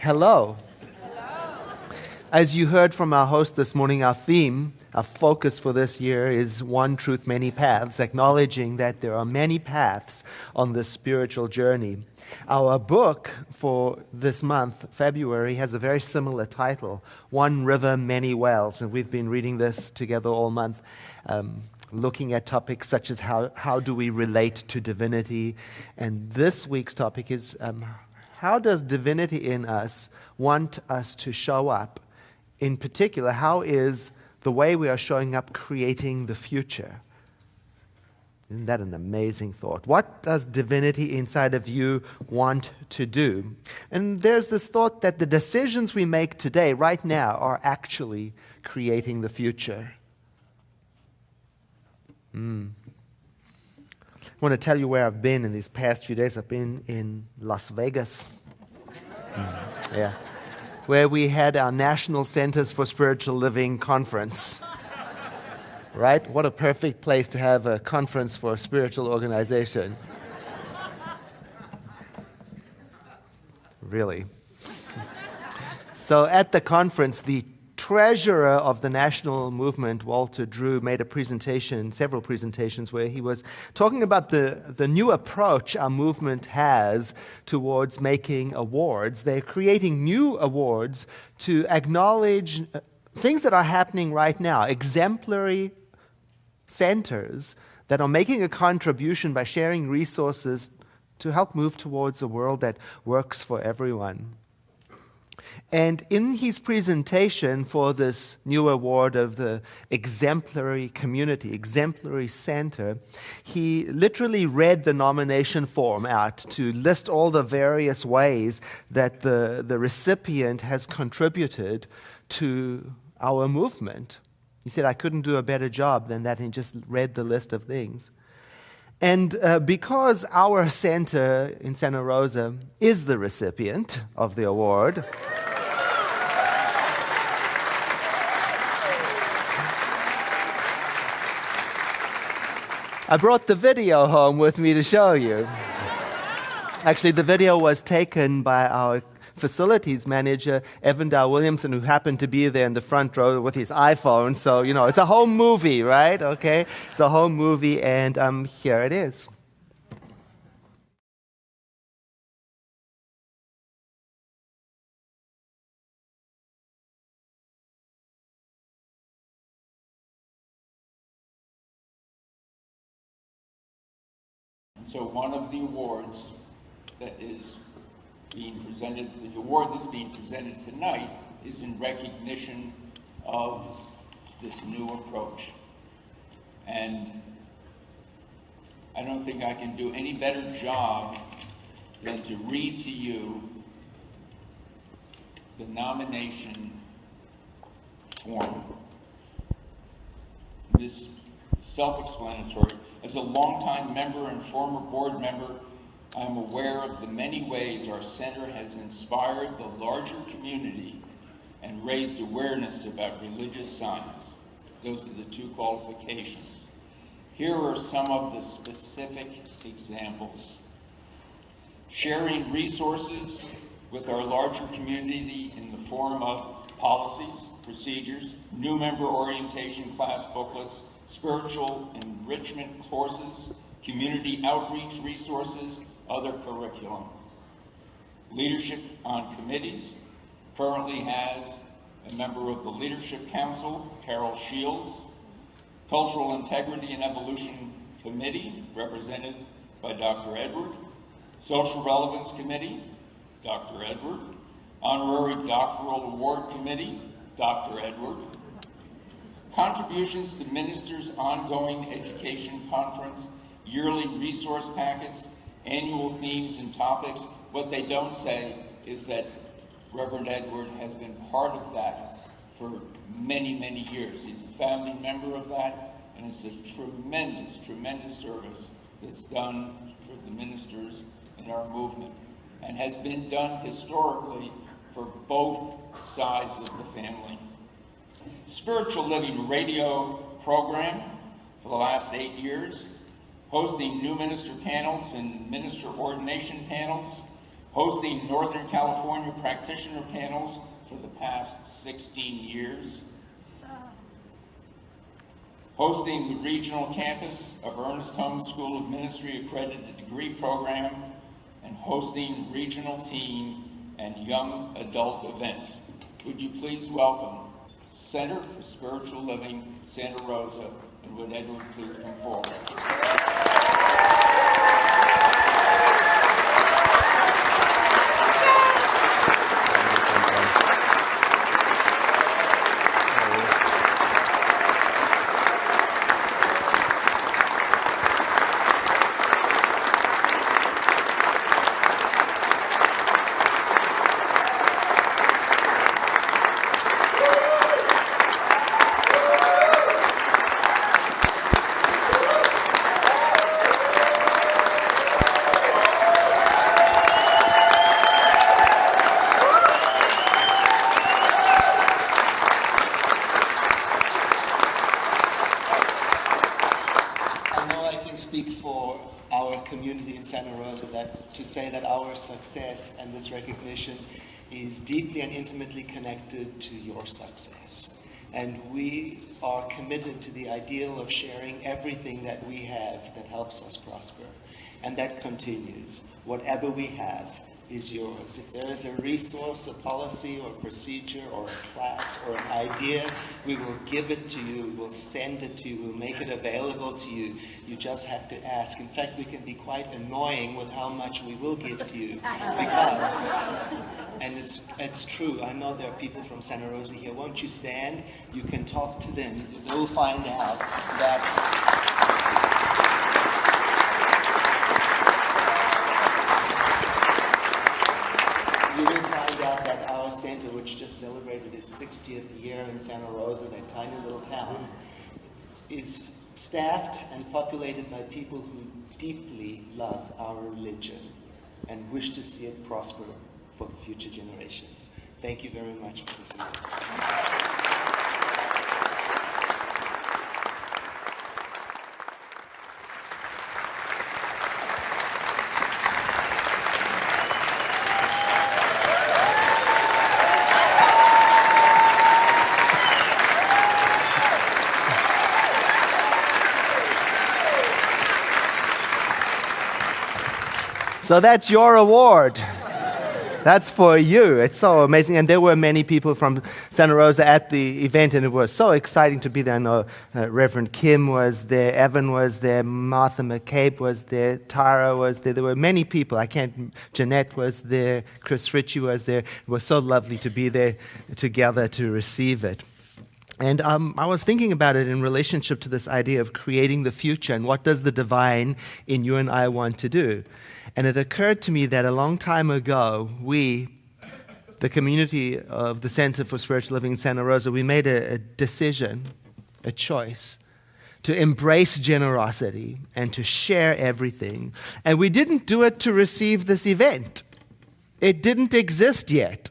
Hello. As you heard from our host this morning, our theme, our focus for this year is One Truth, Many Paths, acknowledging that there are many paths on this spiritual journey. Our book for this month, February, has a very similar title, One River, Many Wells, and we've been reading this together all month, looking at topics such as how do we relate to divinity, and this week's topic is how does divinity in us want us to show up? In particular, how is the way we are showing up creating the future? Isn't that an amazing thought? What does divinity inside of you want to do? And there's this thought that the decisions we make today, right now, are actually creating the future. I want to tell you where I've been in these past few days. I've been in Las Vegas. Yeah. Where we had our National Centers for Spiritual Living conference. Right? What a perfect place to have a conference for a spiritual organization. Really. So at the conference, the treasurer of the national movement, Walter Drew, made a presentation, several presentations, where he was talking about the new approach our movement has towards making awards. They're creating new awards to acknowledge things that are happening right now, exemplary centers that are making a contribution by sharing resources to help move towards a world that works for everyone. And in his presentation for this new award of the exemplary community, exemplary center, he literally read the nomination form out to list all the various ways that the recipient has contributed to our movement. He said, I couldn't do a better job than that, and just read the list of things. And because our center in Santa Rosa is the recipient of the award, I brought the video home with me to show you. Actually, the video was taken by our facilities manager, Evan Dow Williamson, who happened to be there in the front row with his iPhone. So, it's a home movie, right? Okay? It's a home movie, and here it is. So one of the awards that is being presented, the award that's being presented tonight, is in recognition of this new approach. And I don't think I can do any better job than to read to you the nomination form. This is self-explanatory. As a longtime member and former board member, I am aware of the many ways our center has inspired the larger community and raised awareness about religious science. Those are the two qualifications. Here are some of the specific examples. Sharing resources with our larger community in the form of policies, procedures, new member orientation class booklets, spiritual enrichment courses, community outreach resources, other curriculum. Leadership on committees, currently has a member of the Leadership Council, Carol Shields. Cultural Integrity and Evolution Committee, represented by Dr. Edward. Social Relevance Committee, Dr. Edward. Honorary Doctoral Award Committee, Dr. Edward. Contributions to Ministers' Ongoing Education Conference, yearly resource packets, annual themes and topics. What they don't say is that Reverend Edward has been part of that for many, many years. He's a founding member of that, and it's a tremendous, tremendous service that's done for the ministers in our movement, and has been done historically for both sides of the family. Spiritual Living radio program for the last 8 years, hosting new minister panels and minister ordination panels, hosting Northern California practitioner panels for the past 16 years, hosting the regional campus of Ernest Holmes School of Ministry accredited degree program, and hosting regional teen and young adult events. Would you please welcome Center for Spiritual Living, Santa Rosa, and would Edward please come forward? Speak for our community in Santa Rosa to say that our success and this recognition is deeply and intimately connected to your success. And we are committed to the ideal of sharing everything that we have that helps us prosper. And that continues. Whatever we have is yours. If there is a resource, a policy, or procedure, or a class, or an idea, we will give it to you, we'll send it to you, we'll make it available to you. You just have to ask. In fact, we can be quite annoying with how much we will give to you, because, and it's true, I know there are people from Santa Rosa here, won't you stand? You can talk to them, they'll find out that our center, which just celebrated its 60th year in Santa Rosa, that tiny little town, is staffed and populated by people who deeply love our religion and wish to see it prosper for future generations. Thank you very much for this event. So that's your award. That's for you. It's so amazing. And there were many people from Santa Rosa at the event, and it was so exciting to be there. I know Reverend Kim was there, Evan was there, Martha McCabe was there, Tara was there. There were many people. Jeanette was there, Chris Ritchie was there. It was so lovely to be there together to receive it. And I was thinking about it in relationship to this idea of creating the future and what does the divine in you and I want to do. And it occurred to me that a long time ago, we, the community of the Center for Spiritual Living in Santa Rosa, we made a decision, a choice, to embrace generosity and to share everything. And we didn't do it to receive this event. It didn't exist yet.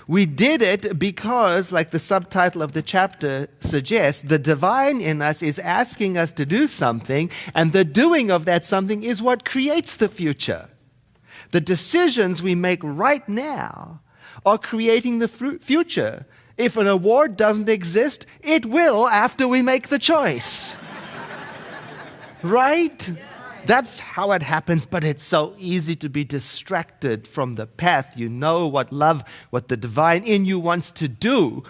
We did it because, like the subtitle of the chapter suggests, the divine in us is asking us to do something, and the doing of that something is what creates the future. The decisions we make right now are creating the future. If an award doesn't exist, it will after we make the choice. Right? That's how it happens, but it's so easy to be distracted from the path. You know what love, what the divine in you wants to do,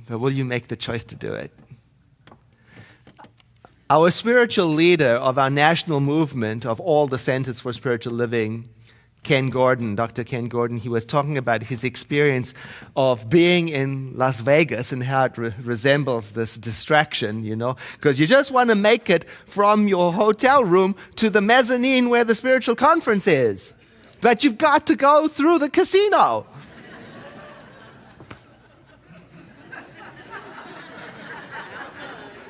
but will you make the choice to do it? Our spiritual leader of our national movement of all the Centers for Spiritual Living, Ken Gordon, Dr. Ken Gordon, he was talking about his experience of being in Las Vegas and how it resembles this distraction, because you just want to make it from your hotel room to the mezzanine where the spiritual conference is. But you've got to go through the casino.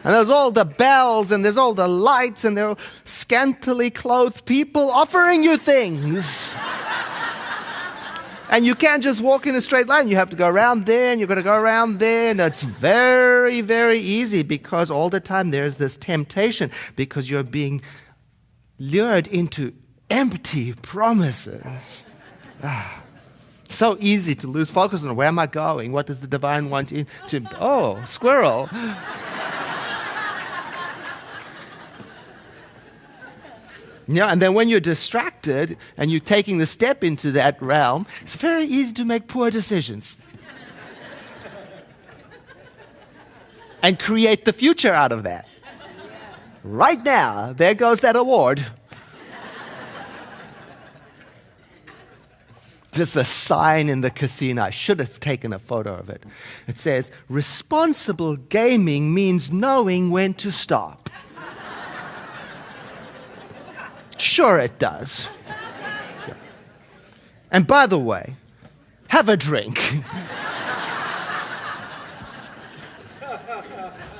And there's all the bells, and there's all the lights, and there are scantily clothed people offering you things. And you can't just walk in a straight line. You have to go around there, and you've got to go around there. And it's very, very easy because all the time there's this temptation because you're being lured into empty promises. So easy to lose focus on where am I going? What does the divine want to... Oh, squirrel. And then when you're distracted and you're taking the step into that realm, it's very easy to make poor decisions. And create the future out of that. Right now, there goes that award. There's a sign in the casino. I should have taken a photo of it. It says, responsible gaming means knowing when to stop. Sure it does. And by the way, have a drink.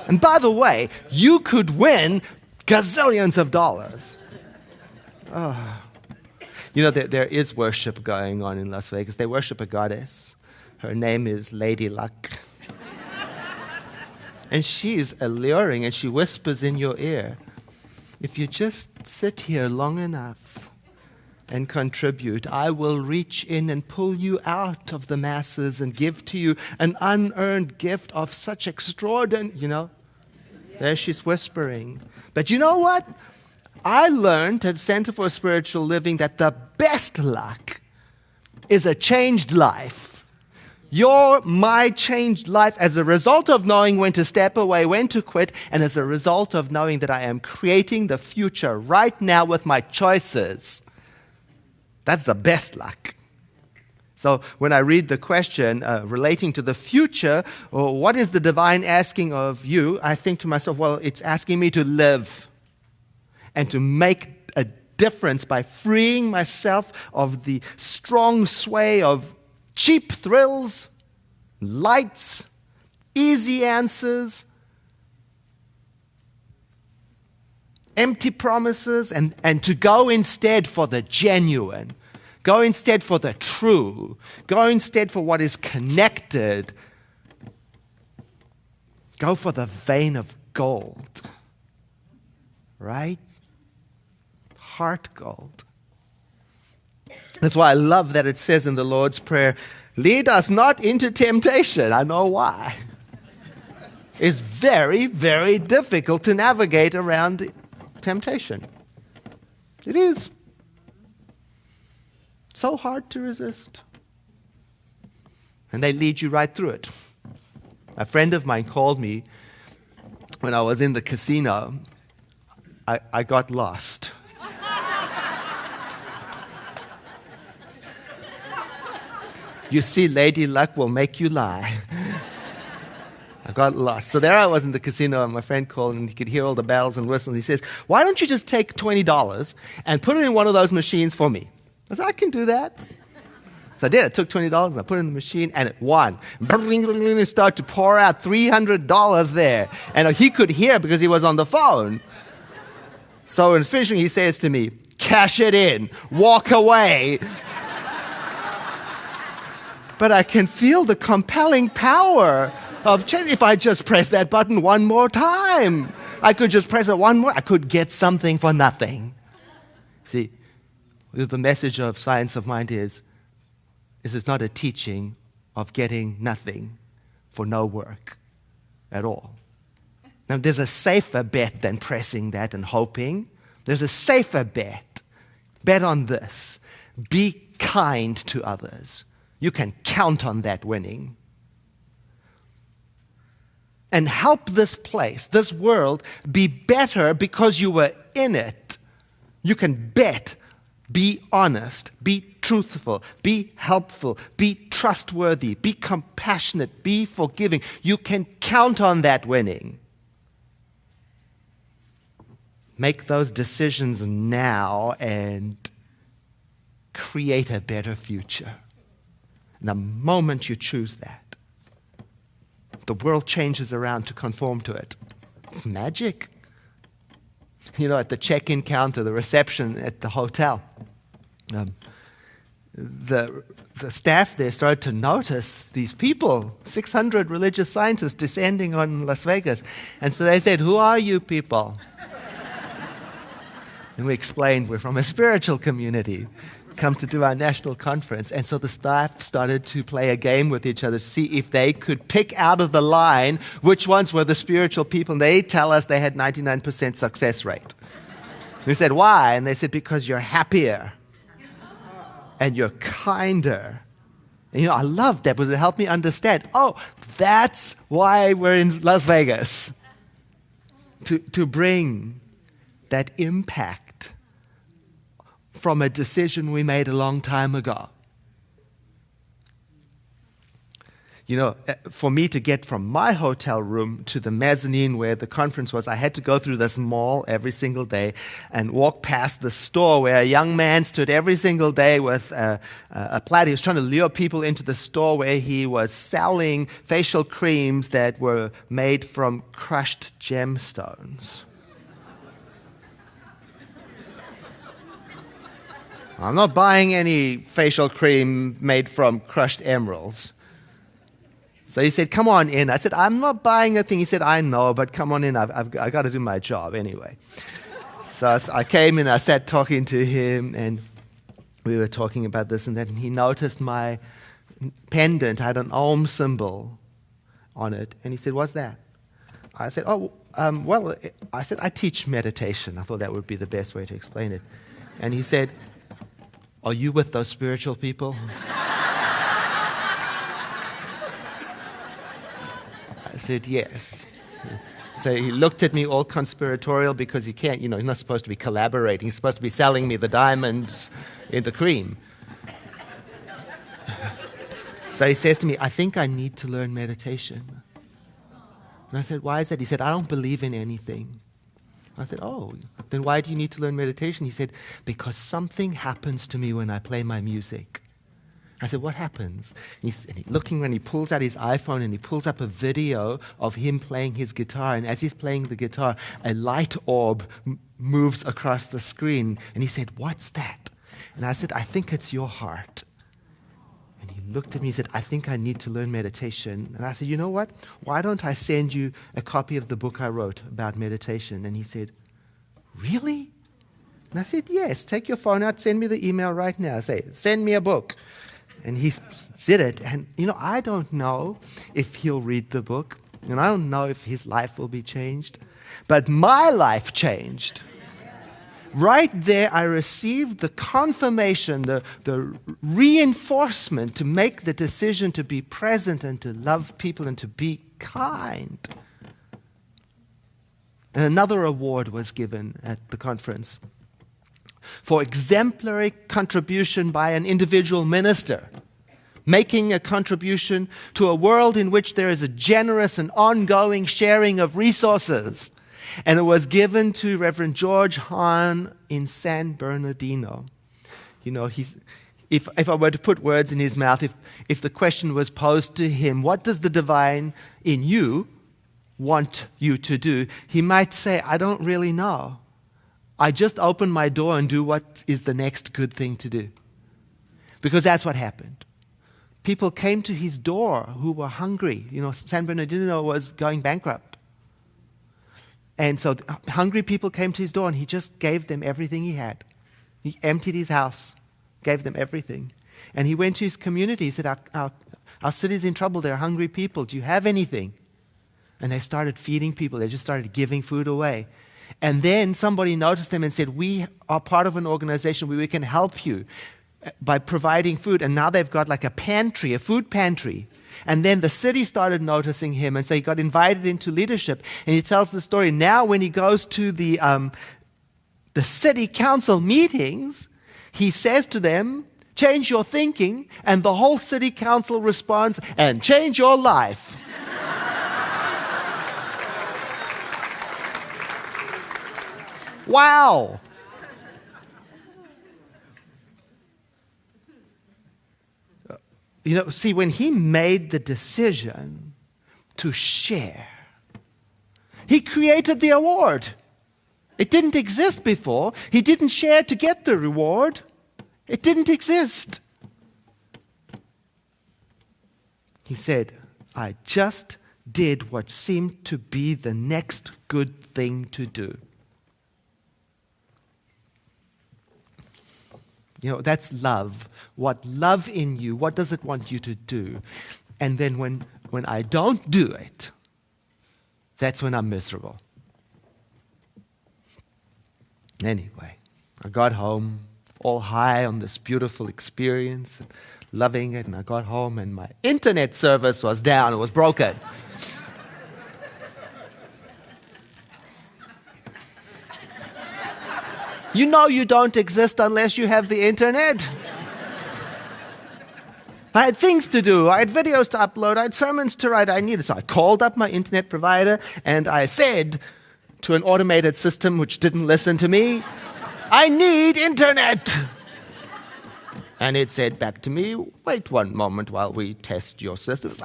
And by the way, you could win gazillions of dollars. Oh. There is worship going on in Las Vegas. They worship a goddess. Her name is Lady Luck. And she is alluring, and she whispers in your ear, if you just sit here long enough and contribute, I will reach in and pull you out of the masses and give to you an unearned gift of such extraordinary, there she's whispering. But you know what? I learned at Center for Spiritual Living that the best luck is a changed life. My changed life as a result of knowing when to step away, when to quit, and as a result of knowing that I am creating the future right now with my choices. That's the best luck. So when I read the question relating to the future, or what is the divine asking of you, I think to myself, well, it's asking me to live and to make a difference by freeing myself of the strong sway of cheap thrills, lights, easy answers, empty promises, and to go instead for the genuine, go instead for the true, go instead for what is connected, go for the vein of gold, right? Heart gold. That's why I love that it says in the Lord's Prayer, lead us not into temptation. I know why. It's very, very difficult to navigate around temptation. It is. So hard to resist. And they lead you right through it. A friend of mine called me when I was in the casino. I got lost. You see, Lady Luck will make you lie. I got lost. So there I was in the casino, and my friend called, and he could hear all the bells and whistles. He says, why don't you just take $20 and put it in one of those machines for me? I said, I can do that. So I did. I took $20 and I put it in the machine, and it won. It started to pour out $300 there. And he could hear because he was on the phone. So in finishing, he says to me, cash it in, walk away. But I can feel the compelling power of change. If I just press that button one more time, I could just press it one more. I could get something for nothing. See, the message of Science of Mind is not a teaching of getting nothing for no work at all. Now, there's a safer bet than pressing that and hoping. There's a safer bet. Bet on this. Be kind to others. You can count on that winning. And help this place, this world, be better because you were in it. You can bet. Be honest. Be truthful. Be helpful. Be trustworthy. Be compassionate. Be forgiving. You can count on that winning. Make those decisions now and create a better future. And the moment you choose that, the world changes around to conform to it. It's magic. At the check-in counter, the reception at the hotel, the staff there started to notice these people, 600 religious scientists descending on Las Vegas. And so they said, who are you people? And we explained we're from a spiritual community, come to do our national conference. And so the staff started to play a game with each other to see if they could pick out of the line which ones were the spiritual people. And they tell us they had 99% success rate. We said, why? And they said, because you're happier and you're kinder. And I loved that because it helped me understand, that's why we're in Las Vegas. To bring that impact from a decision we made a long time ago. For me to get from my hotel room to the mezzanine where the conference was, I had to go through this mall every single day and walk past the store where a young man stood every single day with a platter. He was trying to lure people into the store where he was selling facial creams that were made from crushed gemstones. I'm not buying any facial cream made from crushed emeralds. So he said, come on in. I said, I'm not buying a thing. He said, I know, but come on in. I've got to do my job anyway. So I came in, I sat talking to him, and we were talking about this and that. And he noticed my pendant had an Om symbol on it. And he said, what's that? I said, I teach meditation. I thought that would be the best way to explain it. And he said, are you with those spiritual people? I said, yes. So he looked at me all conspiratorial because you can't, you're not supposed to be collaborating. He's supposed to be selling me the diamonds in the cream. So he says to me, I think I need to learn meditation. And I said, why is that? He said, I don't believe in anything. I said, then why do you need to learn meditation? He said, because something happens to me when I play my music. I said, what happens? He's looking when he pulls out his iPhone and he pulls up a video of him playing his guitar. And as he's playing the guitar, a light orb moves across the screen. And he said, what's that? And I said, I think it's your heart. And he looked at me and said, I think I need to learn meditation. And I said, you know what? Why don't I send you a copy of the book I wrote about meditation? And he said, really? And I said, yes, take your phone out, send me the email right now. Say, send me a book. And he did it. And, I don't know if he'll read the book. And I don't know if his life will be changed. But my life changed. Right there, I received the confirmation, the reinforcement to make the decision to be present and to love people and to be kind. And another award was given at the conference for exemplary contribution by an individual minister, making a contribution to a world in which there is a generous and ongoing sharing of resources. And it was given to Reverend George Hahn in San Bernardino. If I were to put words in his mouth, if the question was posed to him, what does the divine in you want you to do? He might say, I don't really know. I just open my door and do what is the next good thing to do. Because that's what happened. People came to his door who were hungry. San Bernardino was going bankrupt. And so hungry people came to his door and he just gave them everything he had. He emptied his house, gave them everything. And he went to his community. He said, our city's in trouble. There are hungry people. Do you have anything? And they started feeding people. They just started giving food away. And then somebody noticed them and said, we are part of an organization where we can help you by providing food. And now they've got like a pantry, a food pantry. And then the city started noticing him, and so he got invited into leadership. And he tells the story. Now when he goes to the city council meetings, he says to them, change your thinking, and the whole city council responds, and change your life. Wow. See, when he made the decision to share, he created the award. It didn't exist before. He didn't share to get the reward. It didn't exist. He said, I just did what seemed to be the next good thing to do. That's love. What love in you, what does it want you to do? And then when I don't do it, that's when I'm miserable. Anyway, I got home all high on this beautiful experience, loving it, and I got home and my internet service was down, it was broken. You don't exist unless you have the internet. I had things to do. I had videos to upload. I had sermons to write. So I called up my internet provider and I said to an automated system which didn't listen to me, I need internet. And it said back to me, wait one moment while we test your systems.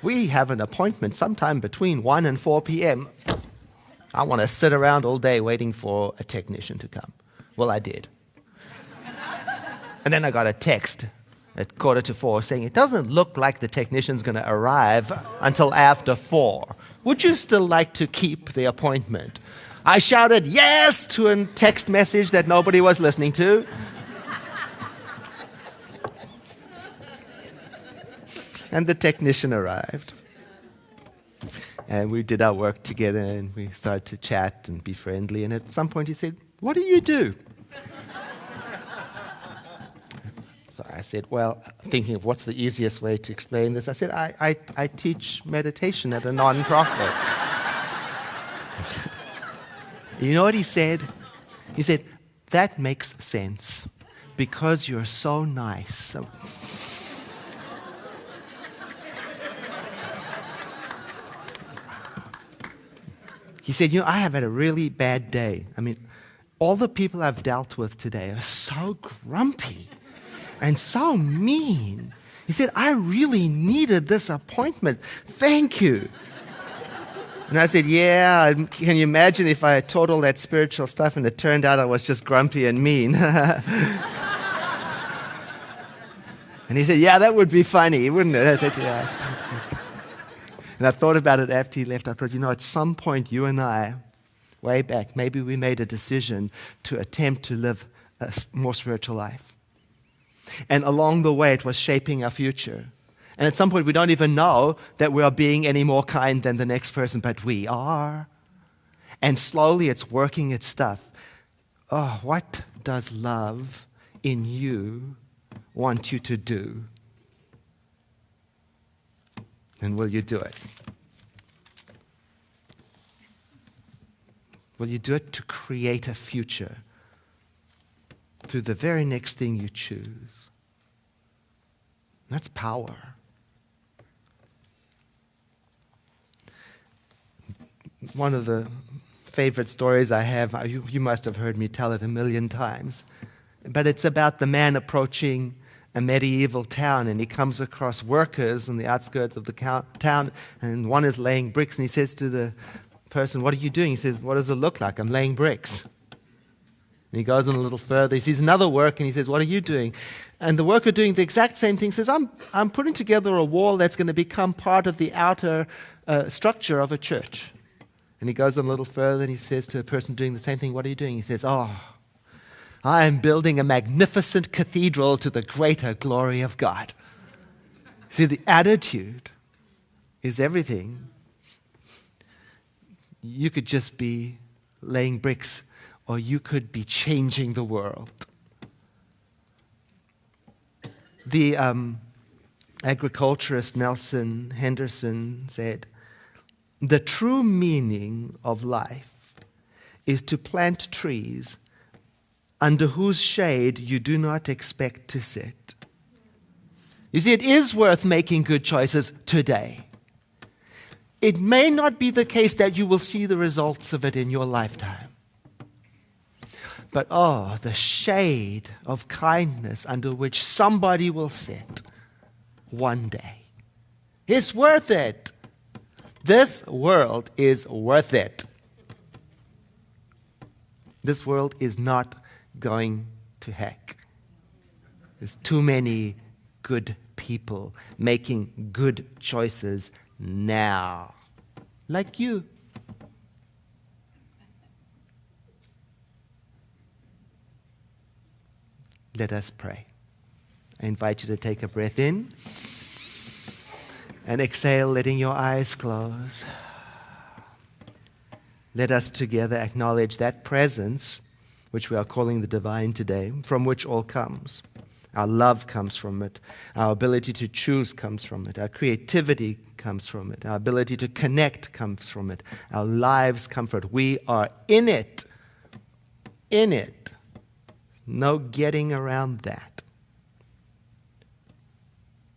We have an appointment sometime between 1 and 4 p.m. I want to sit around all day waiting for a technician to come. Well, I did. And then I got a text at 3:45 saying, it doesn't look like the technician's going to arrive until after 4. Would you still like to keep the appointment? I shouted yes to a text message that nobody was listening to. And the technician arrived. And we did our work together, and we started to chat and be friendly. And at some point he said, what do you do? So I said, well, thinking of what's the easiest way to explain this, I said, I teach meditation at a non-profit. You know what he said? He said, that makes sense, because you're so nice. He said, I have had a really bad day. I mean, all the people I've dealt with today are so grumpy and so mean. He said, I really needed this appointment. Thank you. And I said, yeah, can you imagine if I taught all that spiritual stuff and it turned out I was just grumpy and mean? And he said, yeah, that would be funny, wouldn't it? I said, yeah. And I thought about it after he left. I thought, at some point you and I, way back, maybe we made a decision to attempt to live a more spiritual life. And along the way, it was shaping our future. And at some point, we don't even know that we are being any more kind than the next person, but we are. And slowly, it's working its stuff. Oh, what does love in you want you to do? And will you do it? Will you do it to create a future through the very next thing you choose? That's power. One of the favorite stories I have, you must have heard me tell it 1,000,000 times, but it's about the man approaching a medieval town, and he comes across workers on the outskirts of the town, and one is laying bricks, and he says to the person, what are you doing? He says, what does it look like? I'm laying bricks. And he goes on a little further. He sees another work, and he says, what are you doing? And the worker doing the exact same thing says, I'm putting together a wall that's going to become part of the outer structure of a church. And he goes on a little further, and he says to a person doing the same thing, what are you doing? He says, I am building a magnificent cathedral to the greater glory of God. See, the attitude is everything. You could just be laying bricks, or you could be changing the world. The agriculturist Nelson Henderson said, the true meaning of life is to plant trees under whose shade you do not expect to sit. You see, it is worth making good choices today. It may not be the case that you will see the results of it in your lifetime. But the shade of kindness under which somebody will sit one day. It's worth it. This world is worth it. This world is not going to heck. There's too many good people making good choices now, like you. Let us pray. I invite you to take a breath in and exhale, letting your eyes close. Let us together acknowledge that presence, which we are calling the divine today, from which all comes. Our love comes from it. Our ability to choose comes from it. Our creativity comes from it. Our ability to connect comes from it. Our lives come from it. We are in it. In it. No getting around that.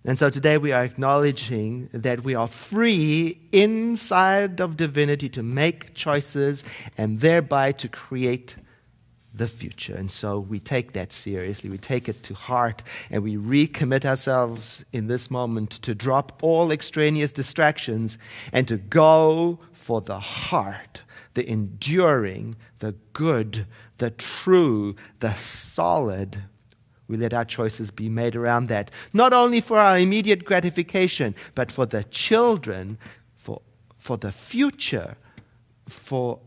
And so today we are acknowledging that we are free inside of divinity to make choices and thereby to create the future. And so we take that seriously. We take it to heart and we recommit ourselves in this moment to drop all extraneous distractions and to go for the heart, the enduring, the good, the true, the solid. We let our choices be made around that, not only for our immediate gratification, but for the children, for the future, for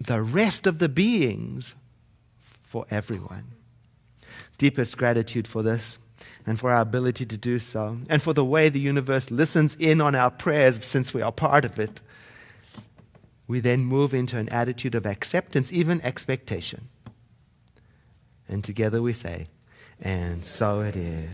the rest of the beings, for everyone. Deepest gratitude for this and for our ability to do so, and for the way the universe listens in on our prayers since we are part of it. We then move into an attitude of acceptance, even expectation. And together we say, and so it is.